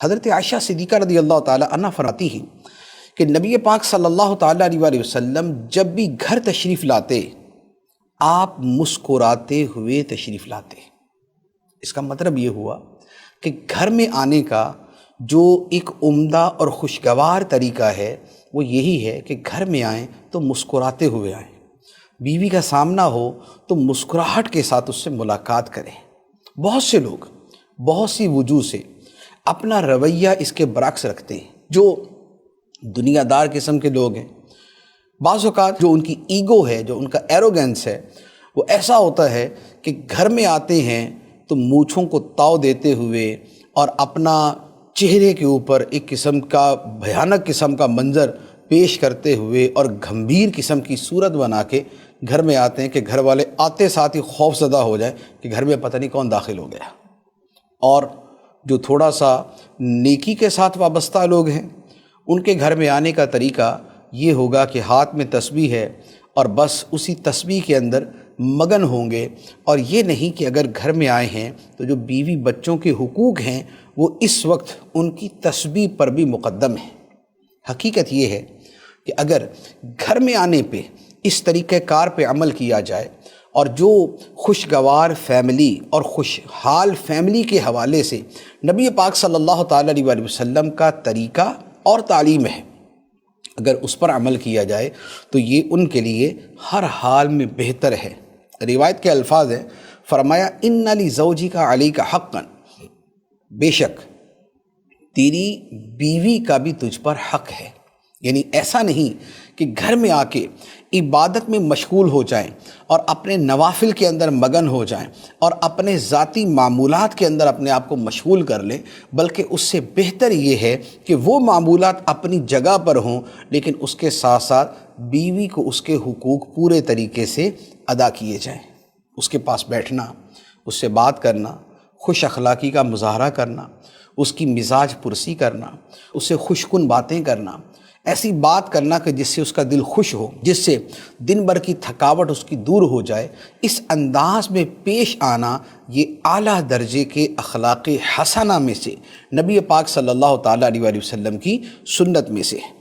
حضرت عائشہ صدیقہ رضی اللہ تعالیٰ عنہ فرماتی ہیں کہ نبی پاک صلی اللہ تعالیٰ علیہ وسلم جب بھی گھر تشریف لاتے آپ مسکراتے ہوئے تشریف لاتے۔ اس کا مطلب یہ ہوا کہ گھر میں آنے کا جو ایک عمدہ اور خوشگوار طریقہ ہے وہ یہی ہے کہ گھر میں آئیں تو مسکراتے ہوئے آئیں، بیوی کا سامنا ہو تو مسکراہٹ کے ساتھ اس سے ملاقات کریں۔ بہت سے لوگ بہت سی وجوہ سے اپنا رویہ اس کے برعکس رکھتے ہیں۔ جو دنیا دار قسم کے لوگ ہیں، بعض اوقات جو ان کی ایگو ہے، جو ان کا ایروگنس ہے، وہ ایسا ہوتا ہے کہ گھر میں آتے ہیں تو مونچھوں کو تاؤ دیتے ہوئے اور اپنا چہرے کے اوپر ایک قسم کا بھیانک قسم کا منظر پیش کرتے ہوئے اور گھمبیر قسم کی صورت بنا کے گھر میں آتے ہیں کہ گھر والے آتے ساتھ ہی خوف زدہ ہو جائیں کہ گھر میں پتہ نہیں کون داخل ہو گیا۔ اور جو تھوڑا سا نیکی کے ساتھ وابستہ لوگ ہیں، ان کے گھر میں آنے کا طریقہ یہ ہوگا کہ ہاتھ میں تسبیح ہے اور بس اسی تسبیح کے اندر مگن ہوں گے، اور یہ نہیں کہ اگر گھر میں آئے ہیں تو جو بیوی بچوں کے حقوق ہیں وہ اس وقت ان کی تسبیح پر بھی مقدم ہے۔ حقیقت یہ ہے کہ اگر گھر میں آنے پہ اس طریقہ کار پہ عمل کیا جائے اور جو خوشگوار فیملی اور خوشحال فیملی کے حوالے سے نبی پاک صلی اللہ تعالیٰ علیہ وسلم کا طریقہ اور تعلیم ہے، اگر اس پر عمل کیا جائے تو یہ ان کے لیے ہر حال میں بہتر ہے۔ روایت کے الفاظ ہیں، فرمایا ان لزوجک علیک حقا، بے شک تیری بیوی کا بھی تجھ پر حق ہے۔ یعنی ایسا نہیں کہ گھر میں آ کے عبادت میں مشغول ہو جائیں اور اپنے نوافل کے اندر مگن ہو جائیں اور اپنے ذاتی معمولات کے اندر اپنے آپ کو مشغول کر لیں، بلکہ اس سے بہتر یہ ہے کہ وہ معمولات اپنی جگہ پر ہوں لیکن اس کے ساتھ ساتھ بیوی کو اس کے حقوق پورے طریقے سے ادا کیے جائیں۔ اس کے پاس بیٹھنا، اس سے بات کرنا، خوش اخلاقی کا مظاہرہ کرنا، اس کی مزاج پرسی کرنا، اسے خوش کن باتیں کرنا، ایسی بات کرنا کہ جس سے اس کا دل خوش ہو، جس سے دن بھر کی تھکاوٹ اس کی دور ہو جائے، اس انداز میں پیش آنا یہ اعلیٰ درجے کے اخلاق حسنہ میں سے، نبی پاک صلی اللہ تعالیٰ علیہ وسلم کی سنت میں سے ہے۔